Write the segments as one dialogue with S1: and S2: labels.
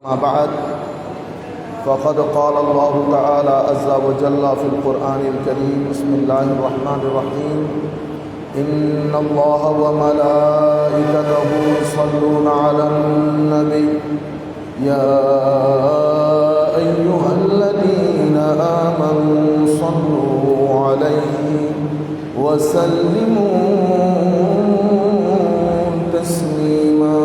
S1: ما بعد فقد قال الله تعالى عز وجل في القرآن الكريم بسم الله الرحمن الرحيم إن الله وملائكته يصلون على النبي يا أيها الذين آمنوا صلوا عليه وسلموا تسليما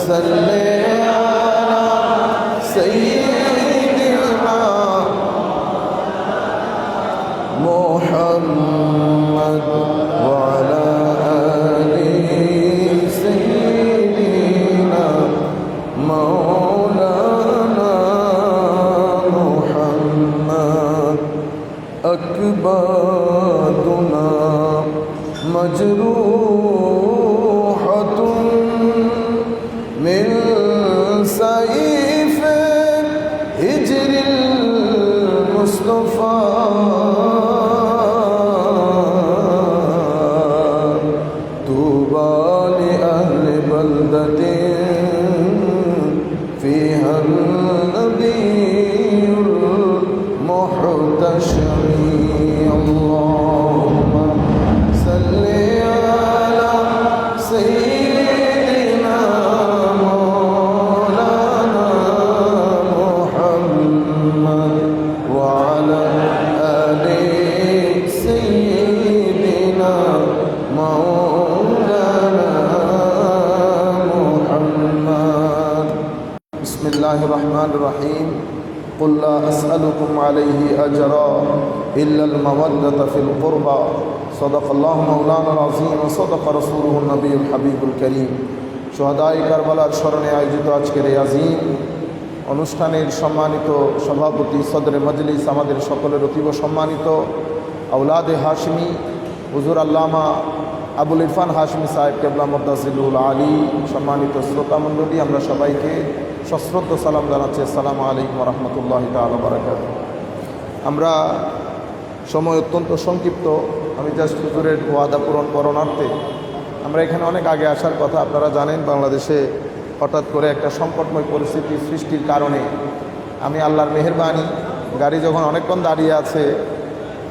S1: صل على سيدنا محمد وعلى آل سيدنا مولانا محمد أكبادنا مجروحة من سيف هجر المصطفى طوبى لأهل بلدة فيها النبي المحتشم اللهم صل على سيدنا وعلى آل سيدنا مولانا محمد بسم الله الرحمن الرحيم قل لا أسألكم عليه أجرا إلا المودة في القربى صدق الله مولانا العظيم وصدق رسوله النبي الحبيب الكريم شهداء কারবালার স্মরণে আয়োজিত আজকের এই আজিম অনুষ্ঠানের সম্মানিত সভাপতি সদরে মজলিস আমাদের সকলের অতীব সম্মানিত আওলাদে হাশমি হুজুর আল্লামা আবুল ইরফান হাশমি সাহেব কেবলা মুদ্দাজিলুল আলী সম্মানিত শ্রোতামণ্ডলী আমরা সবাইকে সশ্রদ্ধ সালাম জানাচ্ছি আসসালামু আলাইকুম ওয়া রাহমাতুল্লাহি তাআলা ওয়া বারাকাতুহু। আমরা সময় অত্যন্ত সংক্ষিপ্ত, আমি জাস্ট হুজুরের ওয়াদা পূরণ করণার্থে আমরা এখানে অনেক আগে আসার কথা। আপনারা জানেন বাংলাদেশে হঠাৎ করে একটা সংকটময় পরিস্থিতি সৃষ্টির কারণে আমি আল্লাহর মেহেরবানি গাড়ি যখন অনেকক্ষণ দাঁড়িয়ে আছে,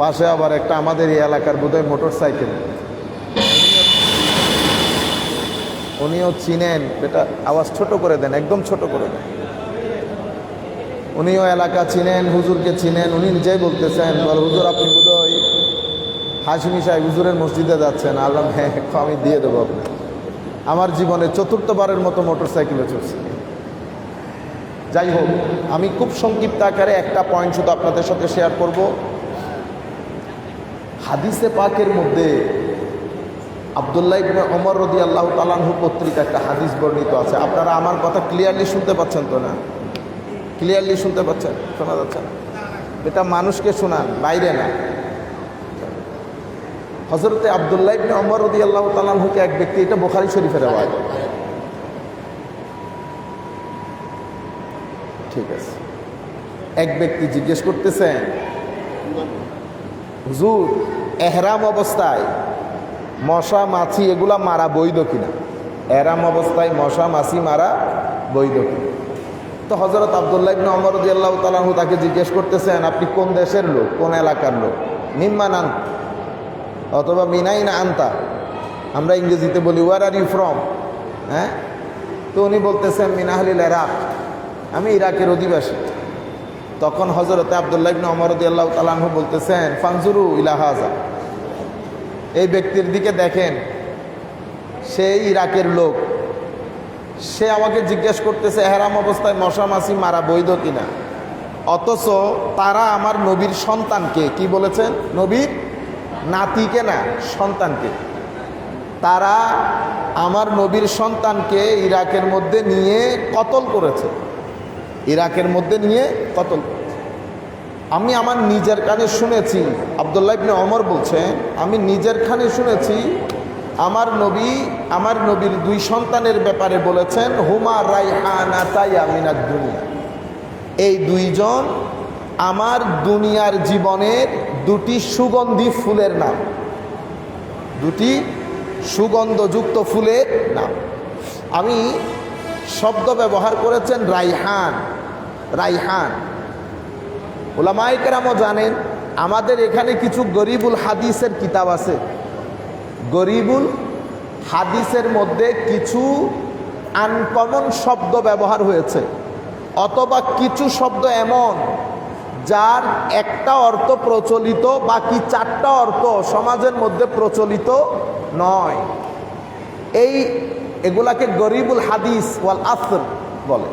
S1: পাশে আবার একটা আমাদের এই এলাকার বোধহয় মোটর সাইকেল, উনিও চিনেন, এটা আওয়াজ ছোট করে দেন, একদম ছোট করে দেন। উনিও এলাকা চিনেন, হুজুরকে চিনেন, উনি নিজেই বলতেছেন বল হুজুর আপনি বোধহয় হাশমি সাহেব হুজুরের মসজিদে যাচ্ছেন। আল্লাহ হ্যাঁ আমি দিয়ে দেবো আপনি। আমার জীবনে চতুর্থবারের মতো মোটর সাইকেলে চলছে। যাই হোক, আমি খুব সংক্ষিপ্ত আকারে একটা পয়েন্ট শুধু আপনাদের সাথে শেয়ার করব। হাদিসে পাকের মধ্যে আব্দুল্লাহ ইবনে ওমর রাদিয়াল্লাহু তাআলা আনহু কর্তৃক একটা হাদিস বর্ণিত আছে। আপনারা আমার কথা ক্লিয়ারলি শুনতে পাচ্ছেন তো? না ক্লিয়ারলি শুনতে পাচ্ছেন? শোনা যাচ্ছে না? এটা মানুষকে শোনান, বাইরে না। হযরতে আব্দুল্লাহ ইবনে ওমর রাদিয়াল্লাহু তাআলা আনহুকে এক ব্যক্তি, এটা বুখারী শরীফের রওয়ায়াত, ঠিক আছে, এক ব্যক্তি জিজ্ঞেস করতেছেন হুজুর এহরাম অবস্থায় মশা মাছি এগুলা মারা বৈধ কিনা? এহরাম অবস্থায় মশা মাছি মারা বৈধ কিনা? তো হযরত আব্দুল্লাহ ইবনে ওমর রাদিয়াল্লাহু তাআলা আনহু তাকে জিজ্ঞেস করতেছেন আপনি কোন দেশের লোক, কোন এলাকার লোক? মিম্মান আনতা অথবা মিনাইনা আনতা, আমরা ইংরেজিতে বলি ওয়ার আর ইউ ফ্রম। হ্যাঁ, তো উনি বলতেছেন মিন আহলিল ইরাক, আমি ইরাকের অধিবাসী। তখন হযরতে আব্দুল্লাহ ইবনে ওমর রাদিয়াল্লাহু তাআলা আনহু বলতেছেন ফানজুরু ইলা হাযা, এই ব্যক্তির দিকে দেখেন, সে ইরাকের লোক, সে আমাকে জিজ্ঞেস করতেছে এহরাম অবস্থায় মশা মাছি মারা বৈধ কিনা, অথচ তারা আমার নবীর সন্তানকে, কি বলেছেন, নবীর নাতিকে না, সন্তানকে, তারা আমার নবীর সন্তানকে ইরাকের মধ্যে নিয়ে কতল করেছে, ইরাকের মধ্যে নিয়ে কতল করেছে। আমি আমার নিজের কানে শুনেছি, আব্দুল্লাহ ইবনে ওমর বলছেন আমি নিজের কানে শুনেছি আমার নবী আমার নবীর দুই সন্তানের ব্যাপারে বলেছেন হুমা রাইহানাতায়া মিনাদ দুনিয়া, এই দুইজন আমার দুনিয়ার জীবনের দুটি সুগন্ধি ফুলের নাম, দুটি সুগন্ধযুক্ত ফুলের নাম। আমি শব্দ ব্যবহার করেছেন রাইহান। রাইহান উলামায়ে কেরামও জানেন, আমাদের এখানে কিছু গরিবুল হাদিসের কিতাব আছে। গরিবুল হাদিসের মধ্যে কিছু আনকমন শব্দ ব্যবহার হয়েছে, অথবা কিছু শব্দ এমন যার একটা অর্থ প্রচলিত, বাকি চারটা অর্থ সমাজের মধ্যে প্রচলিত নয়। এগুলাকে গরিবুল হাদিস ওয়াল আসর বলে।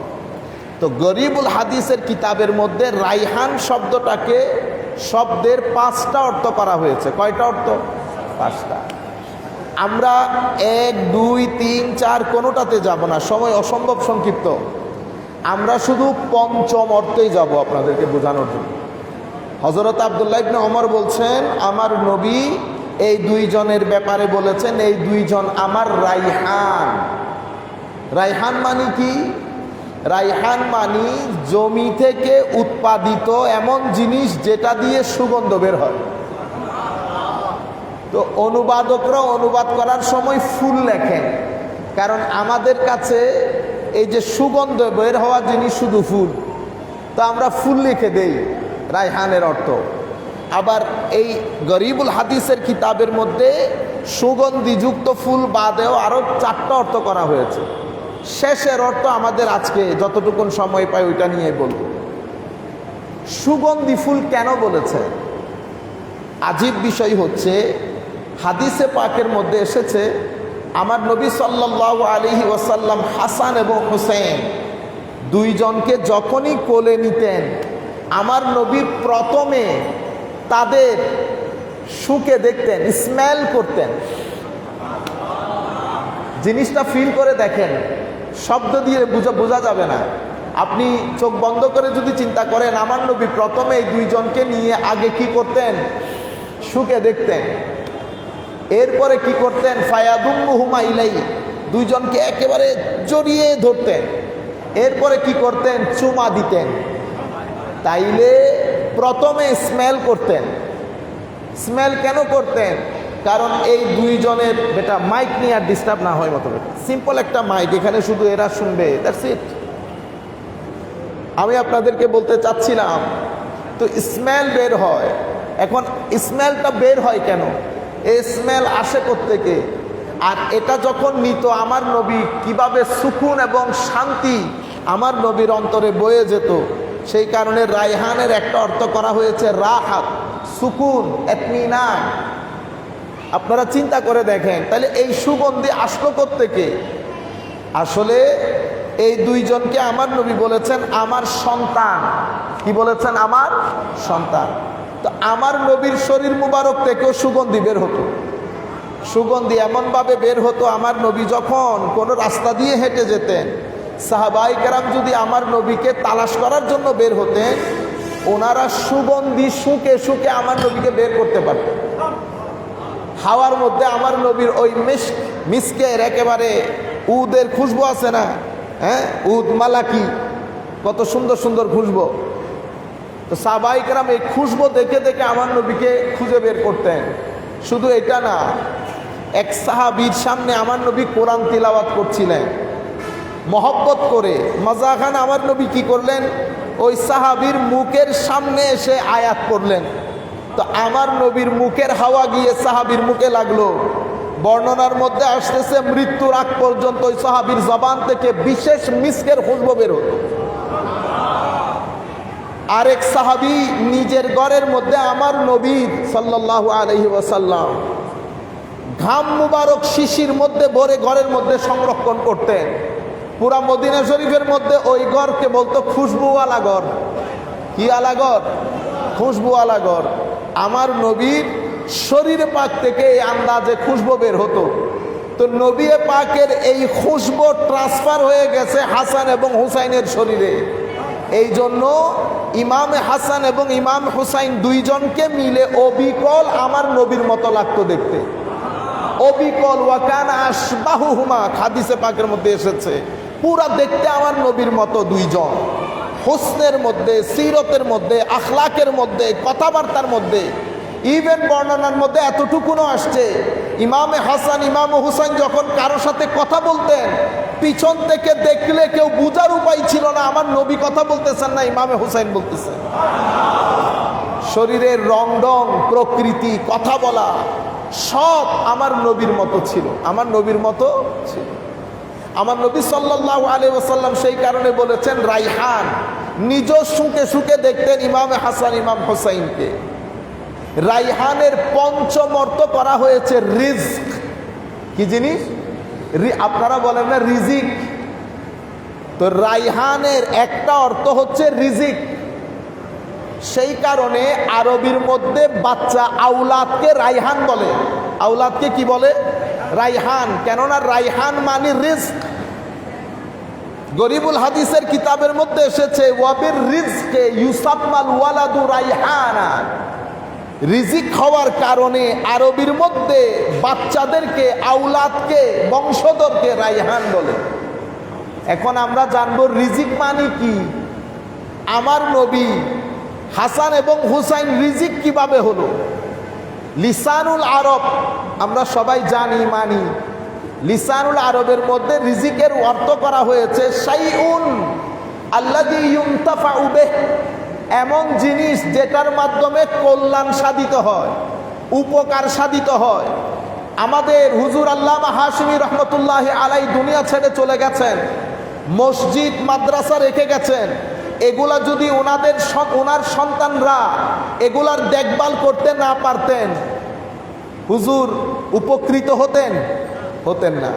S1: তো গরিবুল হাদিসের কিতাবের মধ্যে রাইহান শব্দটাকে শব্দের 5টা অর্থ করা হয়েছে। কয়টা অর্থ? 5টা। আমরা 1, 2, 3, 4 কোনোটাতে যাব না, সময় অসম্ভব সংক্ষিপ্ত। আমরা শুধু পঞ্চম অর্থেই যাব আপনাদেরকে বোঝানোর জন্য। হযরত আব্দুল্লাহ ইবনে ওমর বলছেন, আমার নবী এই 2 জনের ব্যাপারে বলেছেন, এই 2 জন আমার রাইহান। রাইহান মানে কি? রাইহান মানে জমি থেকে উৎপাদিত এমন জিনিস যেটা দিয়ে সুগন্ধ বের হয়। তো অনুবাদকরা অনুবাদ করার সময় ফুল লেখেন, কারণ আমাদের কাছে এই যে সুগন্ধ বের হওয়া জিনিস শুধু ফুল, তো আমরা ফুল লিখে দেই রাইহানের অর্থ। আবার এই গরিবুল হাদিসের কিতাবের মধ্যে সুগন্ধিযুক্ত ফুল বাদেও আরও 4টা অর্থ করা হয়েছে। শেষের অর্থ আমাদের আজকে যতটুকুন সময় পাই ওইটা নিয়ে বলব। সুগন্ধি ফুল কেন বলেছে? আজীব বিষয় হচ্ছে, হাদিসে পাকের মধ্যে এসেছে, আমার নবী সাল্লাল্লাহু আলাইহি ওয়াসাল্লাম হাসান এবং হুসেন 2 জনকে যখনই কোলে নিতেন, আমার নবী প্রথমে তাদের শুকে দেখতেন, স্মেল করতেন। জিনিসটা ফিল করে দেখেন, শব্দ দিয়ে বোঝা যাবে না। আপনি চোখ বন্ধ করে যদি চিন্তা করেন, আমার নবী প্রথমে এই 2 জনকে নিয়ে আগে কি করতেন? শুকে দেখতেন। এরপরে কি করতেন? ফায়াদুম্মুহুমা ইলাইহি, 2 জনকে একেবারে জড়িয়ে ধরতেন। এরপরে কি করতেন? চুমা দিতেন। তাইলে প্রথমে স্মেল করতেন। স্মেল কেন করতেন? কারণ এই 2 জনের, বেটা মাইক নিয়ে আর ডিস্টার্ব না হয় মতো, সিম্পল একটা মাইক, এখানে শুধু এরা শুনবে, দ্যাটস ইট। আমি আপনাদেরকে বলতে চাচ্ছিলাম, তো স্মেল বের হয়। এখন স্মেলটা বের হয় কেন? এই স্মেল আসে কোত্থেকে? আর এটা যখন নিত আমার নবী, কিভাবে সুকুন এবং শান্তি আমার নবীর অন্তরে বয়ে যেত। সেই কারণে রাইহানের একটা অর্থ করা হয়েছে রাহাত, সুকুন, ইতমিনান। আপনারা চিন্তা করে দেখেন, তাহলে এই সুগন্ধি আসলো কোত্থেকে? আসলে এই 2 জনকে আমার নবী বলেছেন আমার সন্তান। কি বলেছেন? আমার সন্তান। তো আমার নবীর শরীর মুবারক থেকেও সুগন্ধি বের হতো। সুগন্ধি এমনভাবে বের হতো, আমার নবী যখন কোনো রাস্তা দিয়ে হেঁটে যেতেন, সাহাবায়ে কেরাম যদি আমার নবীকে তালাশ করার জন্য বের হতেন, ওনারা সুগন্ধি শুকে শুকে আমার নবীকে বের করতে পারতেন। হাওয়ার মধ্যে আমার নবীর ওই মিস্কের একেবারে উদের খুশবু আছে না, হ্যাঁ, উদ মালাকি, কত সুন্দর সুন্দর খুশবু। তো সাহাবায়ে কেরাম এই খুশবু দেখে দেখে আমার নবীকে খুঁজে বের করতেন। শুধু এটা না, এক সাহাবীর সামনে আমার নবী কোরআন তিলাওয়াত করছিলেন, মহব্বত করে মাজাখান আমার নবী কি করলেন? ওই সাহাবীর মুখের সামনে এসে আয়াত পড়লেন। তো আমার নবীর মুখের হাওয়া গিয়ে সাহাবীর মুখে লাগলো। বর্ণনার মধ্যে আসতেছে, মৃত্যুর আগ পর্যন্ত ওই সাহাবীর জবান থেকে বিশেষ মিস্কের খুশবু বের হতো। আরেক সাহাবী নিজের ঘরের মধ্যে আমার নবী সাল্লাল্লাহু আলাইহি ওয়াসাল্লাম ঘাম মুবারক শিশির মধ্যে ভরে ঘরের মধ্যে সংরক্ষণ করতেন। পুরা মদিনা শরীফের মধ্যে ওই ঘরকে বলতো খুশবুওয়ালা ঘর। কি আলা ঘর? খুশবুওয়ালা ঘর। আমার নবীর শরীরে পাক থেকে এই আন্দাজে খুশবু বের হতো। তো নবী পাকের এই খুশবু ট্রান্সফার হয়ে গেছে হাসান এবং হুসাইনের শরীরে। এই জন্য ইমাম হাসান এবং ইমাম হুসাইন 2 জনকে মিলে অবিকল আমার নবীর মতো লাগতো দেখতে। অবিকল, ওয়াকানা আশবাহুহুমা, হাদিসে পাকের মধ্যে এসেছে, পুরা দেখতে আমার নবীর মতো 2 জন। হুসনের মধ্যে, সিরতের মধ্যে, আখলাকের মধ্যে, কথাবার্তার মধ্যে, ইভেন বর্ণনার মধ্যে এতটুকুনও আসছে, ইমামে হাসান ইমাম হুসাইন যখন কারোর সাথে কথা বলতেন, পিছন থেকে দেখলে কেউ বুঝার উপায় ছিল না আমার নবী কথা বলতেছেন না ইমামে হুসাইন বলতেছেন। শরীরের রং ঢং, প্রকৃতি, কথা বলা সব আমার নবীর মতো ছিল, আমার নবীর মতো ছিল। আমার নবী সাল্লাল্লাহু আলাইহি ওয়াসাল্লাম সেই কারণে বলেছেন রাইহান, নিজ সুখে সুখে দেখতেন ইমামে হাসান ইমাম হুসাইনকে। রাইহানের পঞ্চম অর্থ করা হয়েছে রিজক। কি জিনিস? আপনারা বলেন না রিজিক, তো রাইহানের একটা অর্থ হচ্ছে রিজিক। সেই কারণে আরবির মধ্যে বাচ্চা আউলাদকে রাইহান বলে। আউলাদকে কি বলে? রাইহান। কেননা রাইহান মানে রিজক। গরিবুল হাদিসের কিতাবের মধ্যে এসেছে ওয়াবির রিজকে ইউসাম্মাল ওয়ালাদু রাইহানা। রিজিক হওয়ার কারণে আরবির মধ্যে বাচ্চাদেরকে, আউলাদকে, বংশধরকে রাইহান বলে। এখন আমরা জানবো রিজিক মানে কি। আমার নবী হাসান এবং হুসাইন রিজিক কিভাবে হলো? লিসানুল আরব আমরা সবাই জানি, মানি। লিসানুল আরবের মধ্যে রিজিকের অর্থ করা হয়েছে শাইউন আল্লাযী ইউনতাফাউ বিহি, এমন জিনিস যেটার মাধ্যমে কল্যাণ সাধিত হয়, উপকার সাধিত হয়। আমাদের হুজুর আল্লামা হাশিমি রহমতুল্লাহি আলাইহি দুনিয়া ছেড়ে চলে গেছেন, মসজিদ মাদ্রাসা রেখে গেছেন। এগুলা যদি ওনার সন্তানরা এগুলার দেখভাল করতে না পারতেন, হুজুর উপকৃত হতেন না।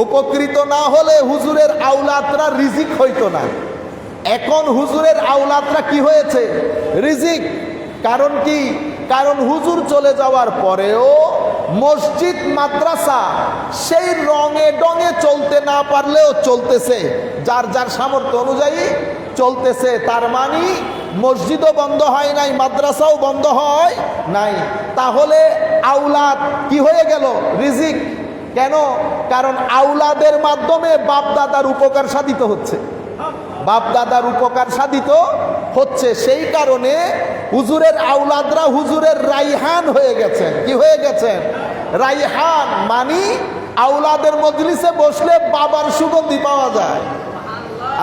S1: উপকৃত না হলে হুজুরের আওলাদরা রিজিক হইতো না। এখন হুজুরের আওলাদরা কি হয়েছে? রিজিক। কারণ কি? কারণ হুজুর চলে যাওয়ার পরেও মসজিদ মাদ্রাসা সেই রঙে ডঙে চলতে না পারলেও চলতেছে, যার যার সামর্থ্য অনুযায়ী চলতেছে। তার মানে মসজিদও বন্ধ হয় নাই, মাদ্রাসাও বন্ধ হয় নাই। তাহলে আওলাদ কি হয়ে গেল? রিজিক। কেন? কারণ আওলাদের মাধ্যমে বাপ দাদার উপকার সাধিত হচ্ছে, বাপ দাদার উপকার সাধিত হচ্ছে। সেই কারণে হুজুরের আওলাদরা হুজুরের রাইহান হয়ে গেছেন। কি হয়ে গেছেন? রাইহান মানি আওলাদের মজলিসে বসলে বাবার সুগন্ধি পাওয়া যায়।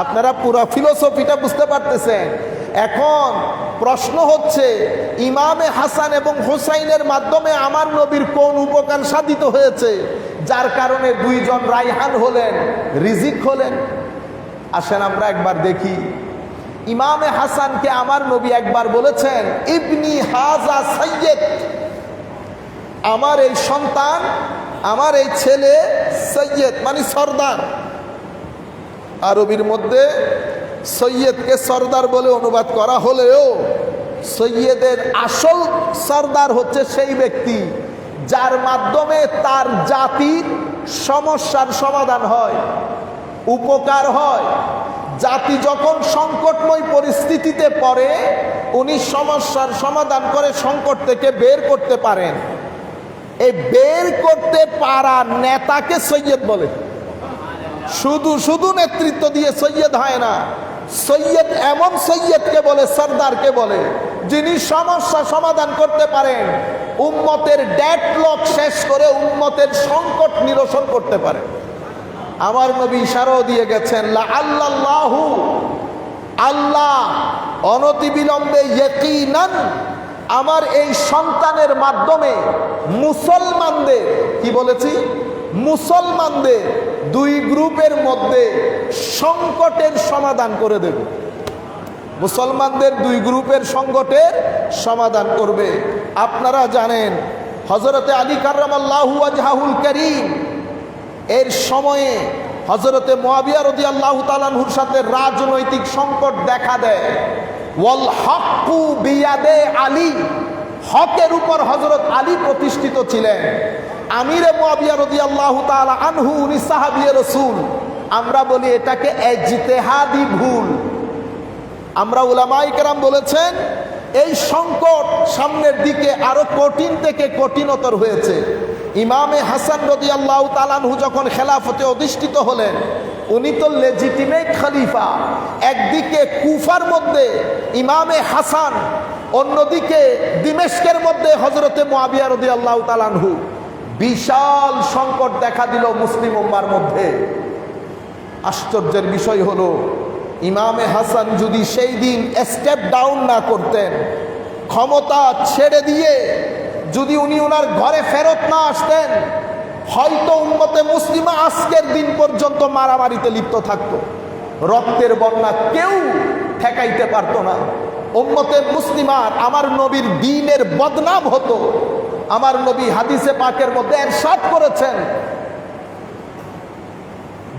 S1: আপনারা পুরো ফিলোসফিটা বুঝতে পারতেছেন? এখন প্রশ্ন হচ্ছে ইমামে হাসান এবং হুসাইনের মাধ্যমে আমার নবীর কোন উপকার সাধিত হয়েছে যার কারণে দুইজন রাইহান হলেন, রিজিক হলেন? আসেন আমরা একবার দেখি। ইমামে হাসানকে আমার নবী একবার বলেছেন ইবনি হাজা সৈয়দ, আমার এই সন্তান, আমার এই ছেলে সৈয়দ মানে সর্দার। আরবির মধ্যে সৈয়দকে সর্দার বলে অনুবাদ করা হলেও সৈয়দের আসল সর্দার হচ্ছে সেই ব্যক্তি যার মাধ্যমে তার জাতির সমস্যার সমাধান হয়, উপকার হয়। জাতি যখন সংকটময় পরিস্থিতিতে পড়ে উনি সমস্যার সমাধান করে সংকট থেকে বের করতে পারেন। এই বের করতে পারা নেতাকে সৈয়দ বলে। শুধু শুধু নেতৃত্ব দিয়ে সৈয়দ হয় না। সৈয়দ এমন সৈয়দকে বলে, সর্দারকে বলে, যিনি সমস্যা সমাধান করতে পারেন, উম্মতের ডেডলক শেষ করে উম্মতের সংকট নিরসন করতে পারে। আমার নবী ইশারাও দিয়ে গেছেন লাআল্লাহু, আল্লাহ অনতিবিলম্বে ইয়াকিনান আমার এই সন্তানের মাধ্যমে মুসলমানদের, কি বলেছি, মুসলমানদের দুই গ্রুপের মধ্যে সংকটের সমাধান করে দেবে। মুসলমানদের দুই গ্রুপের সংকটের সমাধান করবে। আপনারা জানেন হযরতে আলী কাররামাল্লাহু ওয়াজহাহুল কারীম এর সময়ে হযরতে মুআবিয়া রাদিয়াল্লাহু তাআলা আনহুর সাথে রাজনৈতিক সংকট দেখা দেয়। ওয়াল হাক্কু বিয়াদে আলী, হকের উপর হযরত আলী প্রতিষ্ঠিত ছিলেন। আমিরে মুআবিয়া রাদিয়াল্লাহু তাআলা আনহু উনি সাহাবীয়ে রাসূল। আমরা বলি এটাকে ইজতিহাদি ভুল। আমরা উলামায়ে কেরাম বলেছেন এই সংকট সামনের দিকে আরো কঠিন থেকে কঠিনতর হয়েছে। ইমামে হাসান রাদিয়াল্লাহু তাআলা আনহু যখন খেলাফতে অধিষ্ঠিত হলেন, উনি তো লেজিটিমেট খলিফা। একদিকে কুফার মধ্যে ইমামে হাসান, অন্যদিকে দিমেশকের মধ্যে হযরতে মুআবিয়া রাদিয়াল্লাহু তাআলা আনহু। বিশাল সংকট দেখা দিল মুসলিম উম্মার মধ্যে। আশ্চর্যের বিষয় হলো ইমামে হাসান যদি সেই দিন স্টেপ ডাউন না করতেন, ক্ষমতা ছেড়ে দিয়ে যদি উনি ওনার ঘরে ফেরত না আসতেন, হয়তো উম্মতে মুসলিমা আজকের দিন পর্যন্ত মারামারিতে লিপ্ত থাকতো। রক্তের বন্যা কেউ ঠেকাইতে পারতো না। উম্মতে মুসলিমার আমার নবীর দ্বীনের বদনাম হতো। আমার নবী হাদিসে পাকের মধ্যে ইরশাদ করেছেন,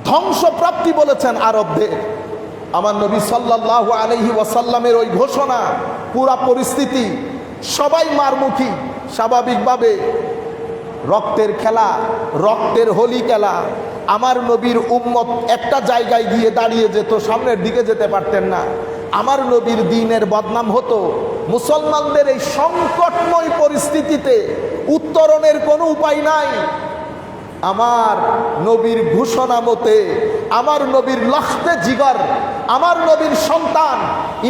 S1: ধ্বংসপ্রাপ্তি বলেছেন আরবদের। আমার নবী সাল্লাল্লাহু আলাইহি ওয়াসাল্লামের ওই ঘোষণা, পুরা পরিস্থিতি, সবাই মারমুখী। স্বাভাবিকভাবে রক্তের খেলা, রক্তের হোলি খেলা। আমার নবীর উম্মত একটা জায়গায় গিয়ে দাঁড়িয়ে যেত, সামনের দিকে যেতে পারতেন না। আমার নবীর দ্বীনের বদনাম হতো। মুসলমানদের এই সংকটময় পরিস্থিতিতে উত্তরণের কোনো উপায় নাই। আমার নবীর ঘোষণা মতে আমার নবীর লখতে জিগর, আমার নবীর সন্তান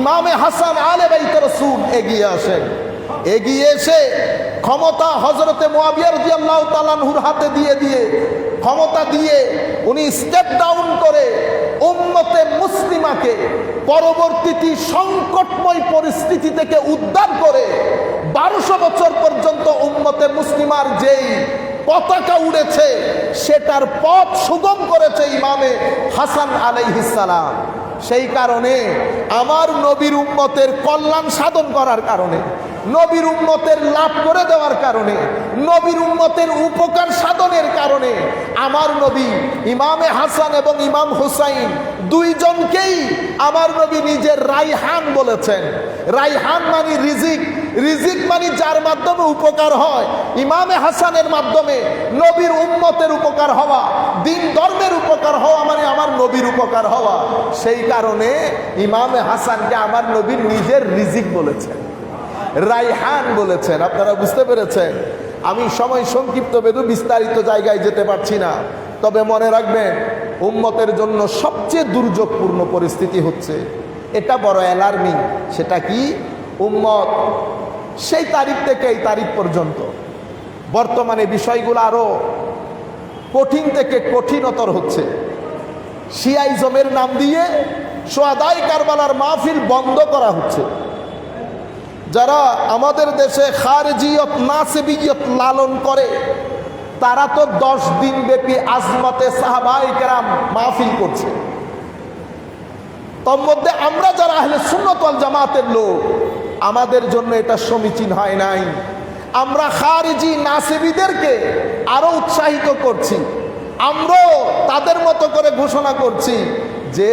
S1: ইমামে হাসান আলে বাইত রাসূল এগিয়ে আসেন। এগিয়ে এসে ক্ষমতা হযরতে মুআবিয়া রাদিয়াল্লাহু তাআলা আনহুর হাতে দিয়ে ক্ষমতা দিয়ে উনি স্টেপ ডাউন করে উম্মতে মুসলিমাকে পরবর্তী সংকটময় পরিস্থিতি থেকে উদ্ধার করে 1200 বছর পর্যন্ত উম্মতে মুসলিমার যেই পতাকা উড়েছে সেটার পথ সুগম করেছে ইমামে হাসান আলাইহিস সালাম। সেই কারণে আমার নবীর উম্মতের কল্যাণ সাধন করার কারণে, নবীর উম্মতের লাভ করে দেওয়ার কারণে, নবীর উম্মতের উপকার সাধনের কারণে আমার নবী ইমামে হাসান এবং ইমাম হুসাইন দুইজনকেই আমার নবী নিজের রাইহান বলেছেন। রাইহান মানে রিজিক, রিজিক মানে যার মাধ্যমে উপকার হয়। ইমামে হাসানের মাধ্যমে নবীর উম্মতের উপকার হওয়া, দিন ধর্মের উপকার হওয়া মানে আমার নবীর উপকার হওয়া। সেই কারণে ইমামে হাসানকে আমার নবীর নিজের রিজিক বলেছেন, রাইহান বলেছেন। আপনারা বুঝতে পেরেছেন? আমি সময় সংক্ষিপ্ত বেদু বিস্তারিত জায়গায় যেতে পারছি না। তবে মনে রাখবেন, উম্মতের জন্য সবচেয়ে দুর্যোগপূর্ণ পরিস্থিতি হচ্ছে, এটা বড় অ্যালার্মিং। সেটা কি? উম্মত সেই তারিখ থেকে এই তারিখ পর্যন্ত বর্তমানে বিষয়গুলো আরো কঠিন থেকে কঠিনতর হচ্ছে। শিয়াইজমের নাম দিয়ে সোহাদাই কারবালার মাহফিল বন্ধ করা হচ্ছে। যারা আমাদের দেশে খারজিয়ত নাসিবিয়ত লালন করে তারা তো 10 দিন ব্যাপী আজমতে সাহাবায়ে কেরাম মাহফিল করছে। তোর মধ্যে আমরা যারা আহলে সুন্নাত ওয়াল জামাতের লোক, আমাদের জন্য এটা সমীচীন হয় নাই। আমরা খারিজি নাসিবিদেরকে আরো উৎসাহিত করছি। আমরাও তাদের মতো করে ঘোষণা করছি যে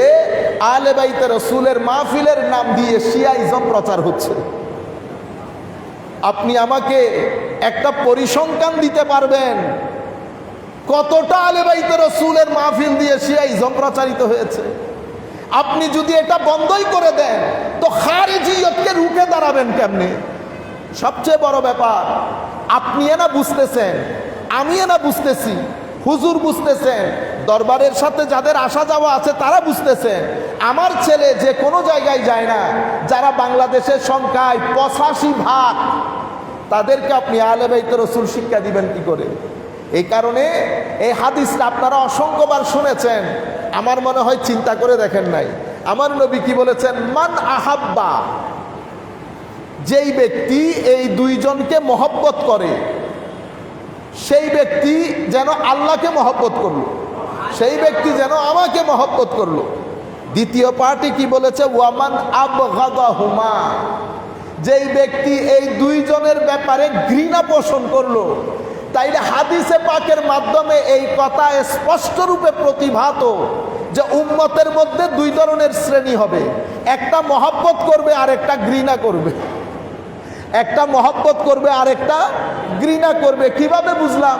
S1: আহলে বাইতে রাসূলের মাহফিলের নাম দিয়ে শিয়াইজম প্রচার হচ্ছে। আপনি আমাকে একটা পরিসংখ্যান দিতে পারবেন কতটা আহলে বাইতে রাসূলের মাহফিল দিয়ে শিয়াইজম প্রচারিত হয়েছে? আপনি যদি এটা বন্ধই করে দেন তো খারিজিয়তকে রুখে দাঁড়াবেন কেমনে? সবচেয়ে বড় ব্যাপার, আপনি না বুঝতেছেন, আমি না বুঝতেছি, হুজুর বুঝতেছেন, দরবারের সাথে যাদের আসা যাওয়া আছে তারা বুঝতেছেন। আমার ছেলে যে কোনো জায়গায় যায় না, যারা বাংলাদেশের সংখ্যায় 85%, তাদেরকে আপনি আহলে বাইতে রাসূল শিক্ষা দিবেন কি করে? এই কারণে এই হাদিসটা আপনারা অসংখ্যবার শুনেছেন, আমার মনে হয় চিন্তা করে দেখেন নাই। আমার নবী কি বলেছেন? মান আহাব্বা, যেই ব্যক্তি এই দুইজনকে মহব্বত করে সেই ব্যক্তি যেন আল্লাহকে মহব্বত করলো, সেই ব্যক্তি যেন আমাকে মহব্বত করলো। দ্বিতীয় পার্টি কি বলেছে? ওয়ামান আবগাদাহুমা, যেই ব্যক্তি এই দুইজনের ব্যাপারে ঘৃণা পোষণ করলো। তাইলে হাদিসে পাকের মাধ্যমে এই কথা স্পষ্ট রূপে প্রতিভাত যে উম্মতের মধ্যে দুই ধরনের শ্রেণী হবে, একটা মহব্বত করবে আর একটা ঘৃণা করবে। একটা মহব্বত করবে আর একটা ঘৃণা করবে। কিভাবে বুঝলাম?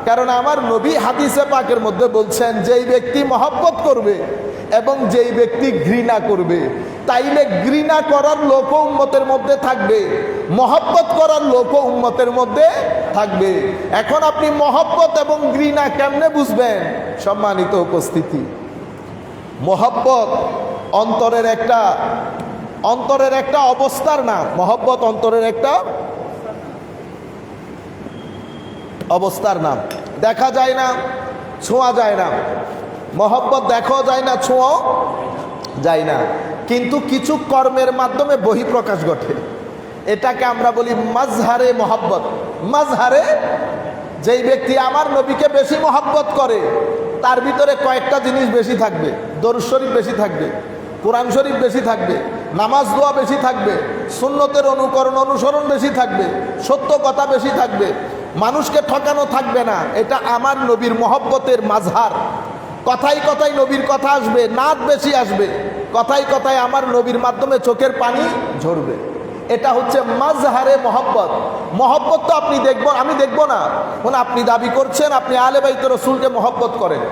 S1: কারণ আমার নবী হাদিসে পাকের মধ্যে বলছেন যেই ব্যক্তি মহব্বত করবে এবং যেই ব্যক্তি ঘৃণা করবে, তাইলে ঘৃণা করার লোকও উম্মতের মধ্যে থাকবে, মহব্বত করার লোকও উম্মতের মধ্যে থাকবে। এখন আপনি মহব্বত এবং ঘৃণা কেমনে বুঝবেন? সম্মানিত উপস্থিতি, মহব্বত অন্তরের একটা অবস্থার নাম। মহব্বত অন্তরের একটা অবস্থার নাম, দেখা যায় না, ছোঁয়া যায় না, মহব্বত দেখাও যায় না, ছোঁয়াও যায় না, কিন্তু কিছু কর্মের মাধ্যমে বহিঃপ্রকাশ ঘটে। এটাকে আমরা বলি মাজহারে মহব্বত। মাজহারে, যেই ব্যক্তি আমার নবীকে বেশি মহব্বত করে তার ভিতরে কয়েকটা জিনিস বেশি থাকবে। দরুদ শরীফ বেশি থাকবে, কোরআন শরীফ বেশি থাকবে, নামাজ দোয়া বেশি থাকবে, সুন্নতের অনুসরণ বেশি থাকবে, সত্য কথা বেশি থাকবে, মানুষকে ঠকানো থাকবে না। এটা আমার নবীর মহব্বতের মাজহার। কথায় কথায় নবীর কথা আসবে, নাত বেশি আসবে, কথায় কথায় আমার নবীর মাধ্যমে চোখের পানি ঝরবে। এটা হচ্ছে মাজহারে মহব্বত। মহব্বত তো আপনি দেখবো, আমি দেখবো না। আপনি দাবি করছেন আপনি আলে বাইত রসুলকে মহব্বত করেন,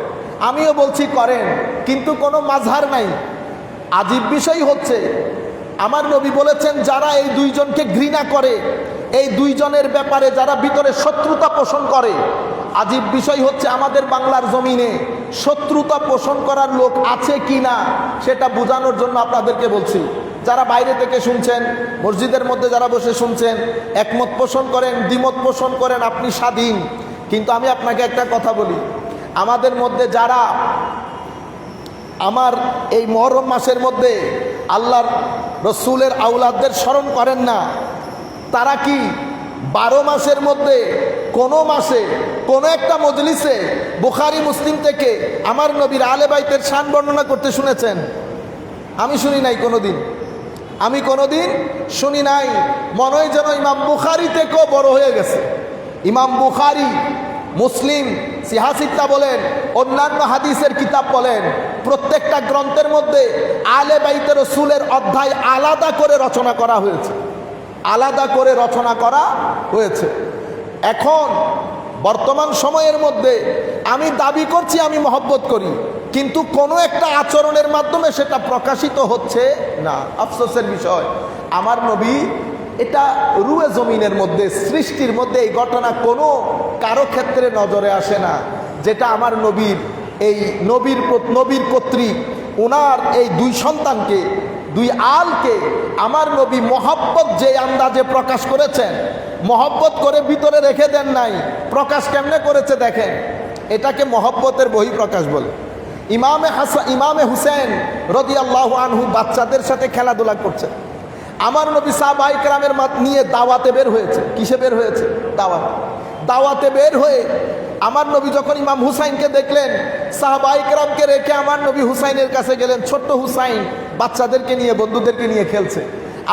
S1: আমিও বলছি করেন, কিন্তু কোনো মাজহার নাই। আজীব বিষয় হচ্ছে আমার নবী বলেছেন যারা এই দুইজনকে ঘৃণা করে, এই দুইজনের ব্যাপারে যারা ভিতরে শত্রুতা পোষণ করে। আজীব বিষয় হচ্ছে আমাদের বাংলার জমিনে শত্রুতা পোষণ করার লোক আছে কি না সেটা বোঝানোর জন্য আপনাদেরকে বলছি। যারা বাইরে থেকে শুনছেন, মসজিদের মধ্যে যারা বসে শুনছেন, একমত পোষণ করেন, দ্বিমত পোষণ করেন, আপনি স্বাধীন। কিন্তু আমি আপনাকে একটা কথা বলি, আমাদের মধ্যে যারা আমার এই মুহররম মাসের মধ্যে আল্লাহর রসুলের আওলাদদের স্মরণ করেন না, তারা কি 12 মাসের মধ্যে কোনো মাসে কোনো একটা মজলিসে বুখারী মুসলিম থেকে আমার নবীর আলে বাইতের শান বর্ণনা করতে শুনেছেন? আমি শুনি নাই কোনোদিন, আমি কোনোদিন শুনি নাই। মনে হয় যেন ইমাম বুখারী থেকেও বড় হয়ে গেছে। ইমাম বুখারী, মুসলিম, সিহাসিত্তা বলেন, অন্যান্য হাদিসের কিতাব বলেন, প্রত্যেকটা গ্রন্থের মধ্যে আলে বাইতে রসুলের অধ্যায় আলাদা করে রচনা করা হয়েছে, আলাদা করে রচনা করা হয়েছে। এখন বর্তমান সময়ের মধ্যে আমি দাবি করছি আমি মহব্বত করি, কিন্তু কোনো একটা আচরণের মাধ্যমে সেটা প্রকাশিত হচ্ছে না। আফসোসের বিষয়, আমার নবী, এটা রুয়ে জমিনের মধ্যে, সৃষ্টির মধ্যে এই ঘটনা কোনো কারো ক্ষেত্রে নজরে আসে না, যেটা আমার নবীর এই নবীর কর্তৃক ওনার এই দুই সন্তানকে, দুই আলকে আমার নবী মহব্বত যে আন্দাজে প্রকাশ করেছেন, মহব্বত করে ভিতরে রেখে দেন নাই, প্রকাশ কেমনে করেছে দেখেন। এটাকে মহব্বতের বহিঃপ্রকাশ বলে। ইমামে হুসেন রাদিয়াল্লাহু আনহু বাচ্চাদের সাথে খেলাধুলা করছে। আমার নবী সাহাবায়ে কেরামের নিয়ে দাওয়াতে বের হয়েছে। কিসে বের হয়েছে? দাওয়াতে বের হয়ে আমার নবী যখন ইমাম হুসাইনকে দেখলেন, সাহাবায়ে কেরামকে রেখে আমার নবী হুসাইনের কাছে গেলেন। ছোট্ট হুসাইন বাচ্চাদেরকে নিয়ে, বন্ধুদেরকে নিয়ে খেলছে।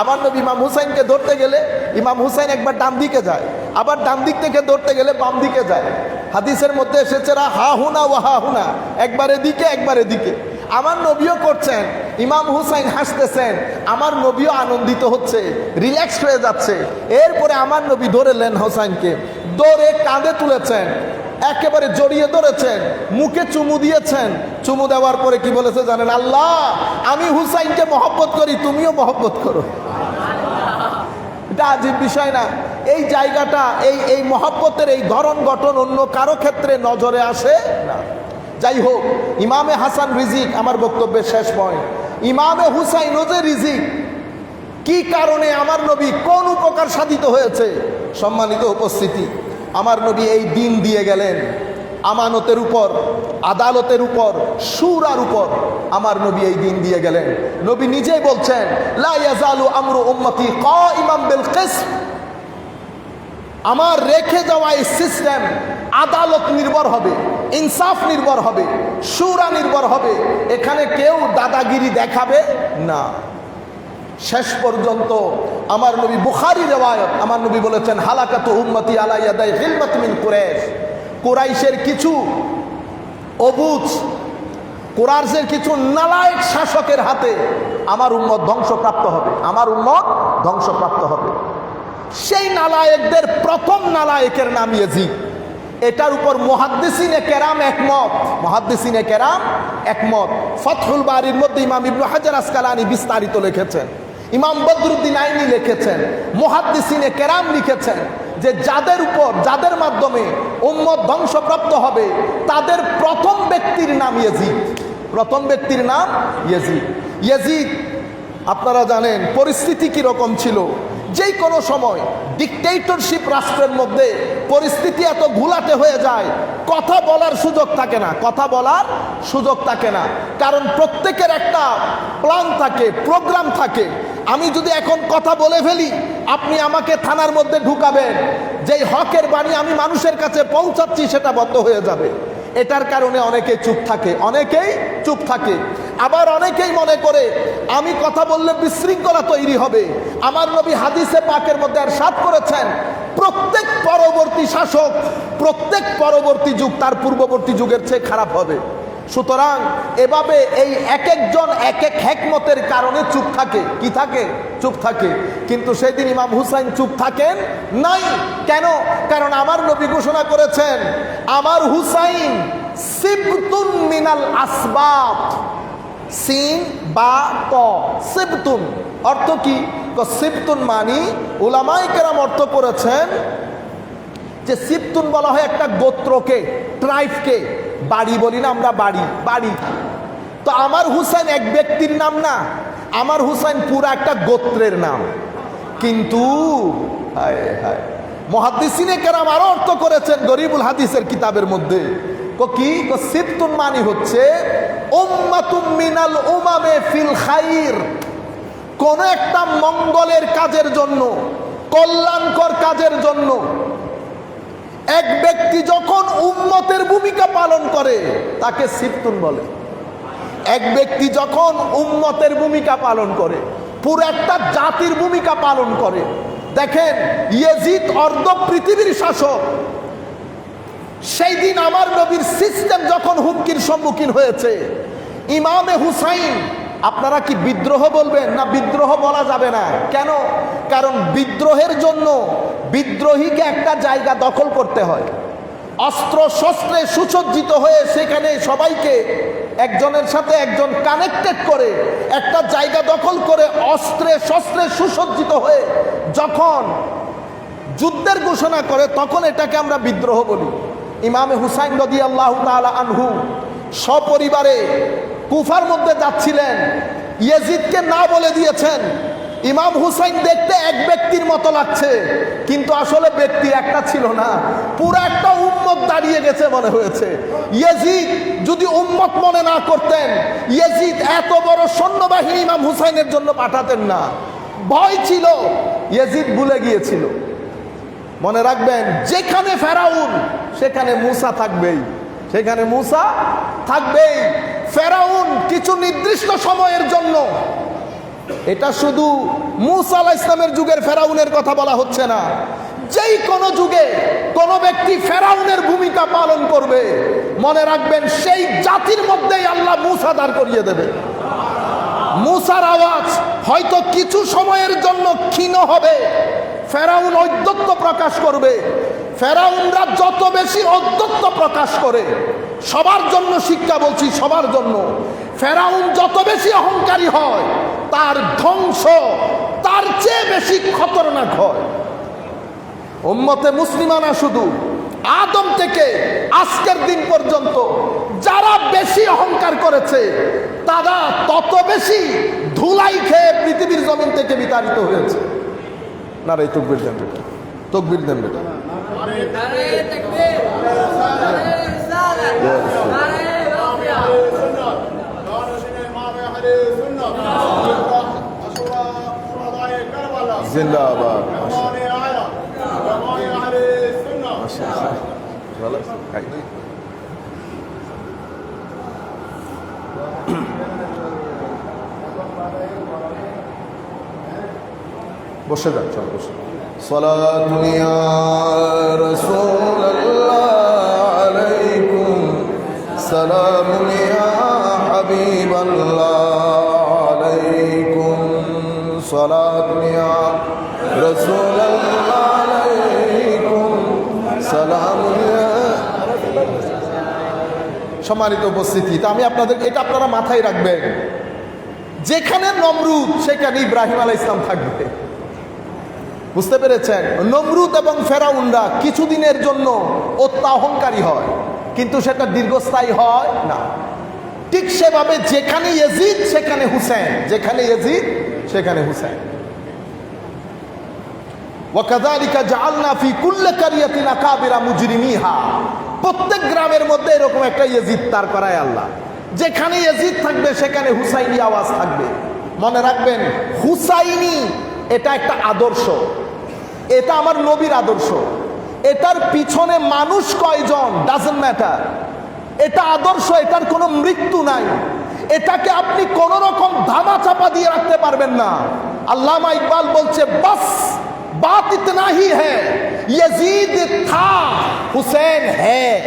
S1: আমার নবী ইমাম হুসাইনকে ধরতে গেলে ইমাম হুসাইন একবার ডান দিকে যায়, আবার ডান দিক থেকে ধরতে গেলে বাম দিকে যায়। হাদিসের মধ্যে এসেছে হা হুনা ওয়া হা হুনা, একবার এদিকে একবার এদিকে। আমার নবীও করছেন, ইমাম হুসাইন হাসতেছেন, আমার নবীও আনন্দিত হচ্ছে, রিল্যাক্স হয়ে যাচ্ছে। এরপরে আমার নবী ধরেলেন হুসাইনকে, ধরে কাঁধে তুলেছেন, একেবারে জড়িয়ে ধরেছেন, মুখে চুমু দিয়েছেন। চুমু দেওয়ার পরে কি বলেছে জানেন? আল্লাহ, আমি হুসাইনকে মহব্বত করি, তুমিও মহব্বত করো। এটা আজীব বিষয় না? এই জায়গাটা, এই মহব্বতের এই ধরন গঠন অন্য কারো ক্ষেত্রে নজরে আসে না। যাই হোক, ইমামে হাসান রিজিক, আমার বক্তব্যের শেষ পয়েন্ট, ইমামে হুসাইন ও যে রিজিক, কি কারণে আমার নবী কোন উপকার সাধিত হয়েছে? সম্মানিত উপস্থিতি, আমার নবী এই দিন দিয়ে গেলেন আমানতের উপর, আদালতের উপর, শুরার উপর। আমার নবী এই দিন দিয়ে গেলেন। নবী নিজেই বলছেন, লা ইয়াজালু আমরু উম্মতি কাইমান বিল কিসত, আমার রেখে যাওয়া এই সিস্টেম আদালত নির্ভর হবে, ইনসাফ নির্ভর হবে, শুরা নির্ভর হবে। এখানে কেউ দাদাগিরি দেখাবে না। শেষ পর্যন্ত আমার নবী, বুখারী রিওয়ায়াত, আমার নবী বলেছেন, হালাকাতু উম্মতি আলা ইয়াদাই গিলমাত মিন কুরাইশ, কুরাইশের কিছু অবুঝ, কুরাইশের কিছু নালায়েক শাসকের হাতে আমার উম্মত ধ্বংসপ্রাপ্ত হবে, আমার উম্মত ধ্বংসপ্রাপ্ত হবে। সেই নালায়েকদের প্রথম নালায়েকের নাম ইয়াজিদ। এটার উপর মুহাদ্দিসিনে কেরাম একমত, মুহাদ্দিসিনে কেরাম একমত। ফাতহুল বারির মধ্যে ইমাম ইবনে হাজার আসকালানি বিস্তারিত লিখেছেন, ইমাম বদরুদ্দিন আইনি লিখেছেন, মুহাদ্দিসিনে কেরাম লিখেছেন যে যাদের উপর, যাদের মাধ্যমে উম্মত ধ্বংসপ্রাপ্ত হবে তাদের প্রথম ব্যক্তির নাম ইয়াজিদ। প্রথম ব্যক্তির নাম ইয়াজিদ। ইয়াজিদ, আপনারা জানেন পরিস্থিতি কিরকম ছিল। যেই কোনো সময় ডিকটেটরশিপ রাষ্ট্রের মধ্যে পরিস্থিতি এত ঘোলাটে হয়ে যায়, কথা বলার সুযোগ থাকে না, কথা বলার সুযোগ থাকে না। কারণ প্রত্যেকের একটা প্ল্যান থাকে, প্রোগ্রাম থাকে। আমি যদি এখন কথা বলে ফেলি, আপনি আমাকে থানার মধ্যে ঢুকাবেন, যেই হকের বাণী আমি মানুষের কাছে পৌঁছাচ্ছি সেটা বন্ধ হয়ে যাবে। এটার কারণে অনেকে চুপ থাকে, অনেকেই চুপ থাকে। আবার অনেকেই মনে করে আমি কথা বললে বিশৃঙ্খলা তৈরি হবে। আমার নবী হাদিসে পাকের মধ্যে ইরশাদ করেছেন, প্রত্যেক পরবর্তী শাসক, প্রত্যেক পরবর্তী যুগ তার পূর্ববর্তী যুগের চেয়ে খারাপ হবে। সুতরাং এভাবে এই এক একজন এক এক হিকমতের কারণে চুপ থাকে। কি থাকে? চুপ থাকে। কিন্তু সেদিন ইমাম হুসাইন চুপ থাকেন নাই। কেন? কারণ আমার নবী ঘোষণা করেছেন, আমার হুসাইন সিবতুন মিনাল আসবাত। সিন বা ত, সিবতুন অর্থ কি? সিবতুন মানি উলামায়ে কেরাম অর্থ করেছেন যে সিবতুন বলা হয় একটা গোত্রকে, ট্রাইবকে। বাড়ি বলি না আমরা, বাড়ি বাড়ি। তো আমার হুসাইন এক ব্যক্তির নাম না, আমার হুসাইন পুরা একটা গোত্রের নাম। কিন্তু হায় হায়, মুহাদ্দিসিনে কেরাম আরো অর্থ করেছেন গরিবুল হাদিসের কিতাবের মধ্যে। কি? সিবতুন মানি হচ্ছে উম্মাতুম মিনাল উমামে ফিল খাইর। কোন একটা মঙ্গলের কাজের জন্য, কল্যাণকর কাজের জন্য এক ব্যক্তি যখন উম্মতের ভূমিকা পালন করে তাকে সিবতুন বলে। এক ব্যক্তি যখন উম্মতের ভূমিকা পালন করে, পুরো একটা জাতির ভূমিকা পালন করে। দেখেন, ইয়াজিদ অর্ধ পৃথিবীর শাসক। সেই দিন আমার নবীর সিস্টেম যখন হুমকির সম্মুখীন হয়েছে, ইমামে হুসাইন, আপনারা কি বিদ্রোহ বলবেন? না, বিদ্রোহ বলা যাবে না। কেন? কারণ বিদ্রোহের জন্য বিদ্রোহীকে একটা জায়গা দখল করতে হয়, অস্ত্র শস্ত্রে সুসজ্জিত হয়ে সেখানে সবাইকে একজনের সাথে একজন কানেক্টেড করে একটা জায়গা দখল করে অস্ত্রে শস্ত্রে সুসজ্জিত হয়ে যখন যুদ্ধের ঘোষণা করে, তখন এটাকে আমরা বিদ্রোহ বলি। ইমামে হুসাইন রাদিয়াল্লাহু তাআলা আনহু সপরিবারে কুফার মধ্যে যাচ্ছিলেন, ইয়াজিদকে না বলে দিয়েছেন। ইমাম হুসাইন দেখতে এক ব্যক্তির মতো লাগছে, কিন্তু আসলে ব্যক্তি একটা ছিল না, পুরো একটা উম্মত দাঁড়িয়ে গেছে মনে হয়েছে। ইয়াজিদ যদি উম্মত মনে না করতেন, ইয়াজিদ এত বড় সৈন্যবাহিনী ইমাম হুসাইনের জন্য পাঠাতেন না। ভয় ছিল, ইয়াজিদ ভুলে গিয়েছিল। মনে রাখবেন, যেখানে ফেরাউন সেখানে মূসা থাকবেই, সেখানে মূসা থাকবেই। ফেরাউন কিছু নির্দিষ্ট সময়ের জন্য, এটা শুধু মূসা আলাইহিস সালামের যুগের ফেরাউনের কথা বলা হচ্ছে না, যেই কোনো যুগে কোনো ব্যক্তি ফেরাউনের ভূমিকা পালন করবে, মনে রাখবেন সেই জাতির মধ্যেই আল্লাহ মূসা দাঁড় করিয়ে দেবে। মূসার আওয়াজ হয়তো কিছু সময়ের জন্য ক্ষীণ হবে, ফেরাউন ঔদ্ধত্য প্রকাশ করবে। ফেরাউনরা যত বেশি ঔদ্ধত্য প্রকাশ করে, সবার জন্য শিক্ষা বলছি, সবার জন্য, ফেরাউন যত বেশি অহংকারী হয়, তার ধ্বংস তার চেয়ে বেশি খতরনাক হয়। উম্মতে মুসলিমা না, শুধু আদম থেকে আজকের দিন পর্যন্ত যারা বেশি অহংকার করেছে, তারা তত বেশি ধুলাই খেয়ে পৃথিবীর জমিন থেকে বিতাড়িত হয়েছে। না রে, তকবীর দেন বেটা, তকবীর দেন বেটা। জিন্দাবাদ। বসে যান, চল বসে। সালাতু ইয়া রাসূলুল্লাহ আলাইকুম, সালামু ইয়া হাবিবাল্লাহ আলাইকুম, সালাতু ইয়া রাসূলুল্লাহ আলাইকুম, সালামু ইয়া। সম্মানিত উপস্থিতি, তা আমি আপনাদের, এটা আপনারা মাথায় রাখবেন, যেখানে নমরুদ সেখানে ইব্রাহিম আলাইহিস সালাম থাকবে। বুঝতে পেরেছেন? নমরুদ এবং ফেরাউনরা কিছুদিনের জন্য অত্যাহংকারী হয়, কিন্তু সেটা দীর্ঘস্থায়ী হয় না। ঠিক সেভাবে যেখানে ইয়াজিদ সেখানে হুসাইন, যেখানে ইয়াজিদ সেখানে হুসাইন। ওয়াকাযালিকা জাআলনা ফি কুল্লি কারিয়াতিন আকাবিরা মুজরিমিহা। প্রত্যেক গ্রামের মধ্যে এরকম একটা ইয়াজিদ তার করায় আল্লাহ। যেখানে ইয়াজিদ থাকবে সেখানে হুসাইনি আওয়াজ থাকবে। মনে রাখবেন, হুসাইনি এটা একটা আদর্শ, এটা আমার নবীর আদর্শ। এটার পিছনে মানুষ কয়জন ডাজন্ট ম্যাটার, এটা আদর্শ, এটার কোনো মৃত্যু নাই। এটাকে আপনি কোন রকম ধামা চাপা দিয়ে রাখতে পারবেন না। আল্লামা ইকবাল বলছে, বাস বাত ইতনা হি হ্যায়, ইয়াজিদ থা হুসেন হ্যায়।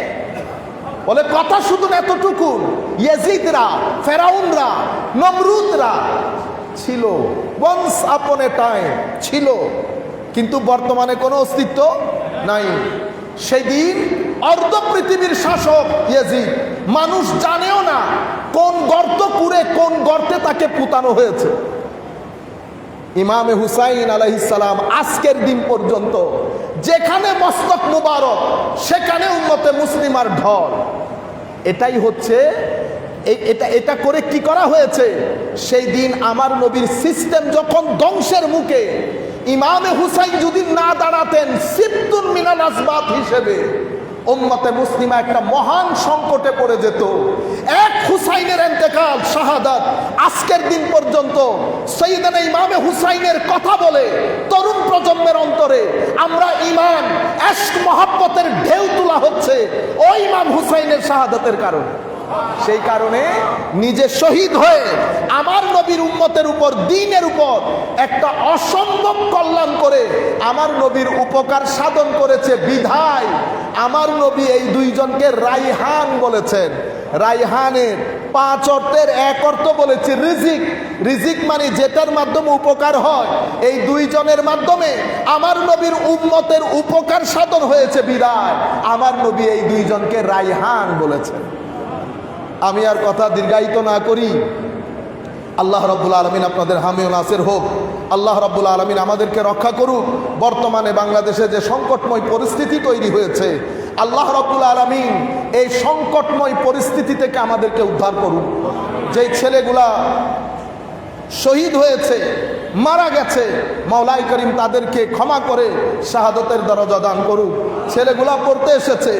S1: বলে কথা শুধু এতটুকু, ইয়াজিদরা, ফেরাউনরা, নমরুদরা ছিল, ওয়ান্স আপন এ টাইম ছিল, কিন্তু বর্তমানে কোনো অস্তিত্ব নাই। সেদিন অর্ধ পৃথিবীর শাসক ইয়াজিদ, মানুষ জানেও না কোন গর্ত কুড়ে কোন গর্তে তাকে পুতানো হয়েছে। ইমামে হুসাইন আলাইহিস সালাম আজকের দিন পর্যন্ত যেখানে মস্তক মুবারক সেখানে উম্মতে মুসলিমার ঢল। এটাই হচ্ছে এটা করে কি করা হয়েছে? সেই দিন আমার নবীর সিস্টেম যখন ধ্বংসের মুখে, ইমামে হুসাইন যদি না দাঁড়াতেন সিবতুন মিনাল আসবাত হিসেবে, উম্মতে মুসলিমা একটা মহান সংকটে পড়ে যেত। এক হুসাইনের ইন্তেকাল, শাহাদাত, আজকের দিন পর্যন্ত সাইয়েদনা ইমামে হুসাইনের কথা বলে তরুণ প্রজন্মের অন্তরে আমরা ইমান, ইশক, মহব্বতের ঢেউ তোলা হচ্ছে ওই ইমাম হুসাইনের শাহাদাতের কারণে। সেই কারণে নিজে শহীদ হয়ে আমার নবীর উম্মতের উপর, দ্বীনের উপর একটা অসম্ভব কল্যাণ করে আমার নবীর উপকার সাধন করেছে বিধায় আমার নবী এই দুইজনকে রাইহান বলেছেন। রাইহানের 5 অর্থের এক অর্থ বলেছে রিজিক। রিজিক মানে যেটার মাধ্যমে উপকার হয়, এই দুইজনের মাধ্যমে আমার নবীর উম্মতের উপকার সাধন হয়েছে বিধায় আমার নবী এই দুইজনকে রাইহান বলেছেন। আমি আর কথা দীর্ঘায়িত না করি, আল্লাহ রাব্বুল আলামিন আপনাদের হামি ও নাসির হোক। আল্লাহ রাব্বুল আলামিন আমাদেরকে রক্ষা করুক। বর্তমানে বাংলাদেশে যে সংকটময় পরিস্থিতি তৈরি হয়েছে, আল্লাহ রাব্বুল আলামিন এই সংকটময় পরিস্থিতি থেকে আমাদেরকে উদ্ধার করুন। যেই ছেলেগুলা শহীদ হয়েছে, মারা গেছে, মাওলাই করিম তাদেরকে ক্ষমা করে শাহাদতের দরজা দান করুক। ছেলেগুলা পড়তে এসেছে,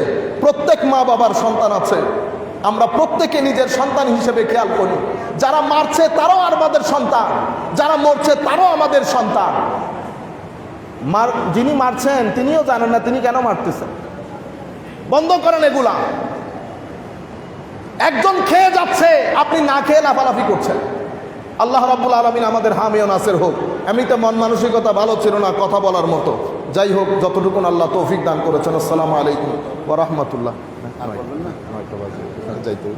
S1: প্রত্যেক মা বাবার সন্তান আছে, আমরা প্রত্যেকে নিজের সন্তান হিসেবে খেয়াল করি। যারা মারছে তারাও আমাদের সন্তান, যারা মরছে তারাও আমাদের সন্তান। যিনি মারছেন তিনিও জানেন না তিনি কেন মারতেছেন। বন্ধ করেন এগুলা। একজন খেয়ে যাচ্ছে, আপনি না খেয়ে লাফালাফি করছেন। আল্লাহ রাব্বুল আলামিন আমাদের হামি ও নাসির হোক। এমনিতে মন মানসিকতা ভালো ছিল না কথা বলার মতো। যাই হোক, যতটুকু আল্লাহ তৌফিক দান করেছেন। আসসালামু আলাইকুম ওয়া রাহমাতুল্লাহ। যাইতে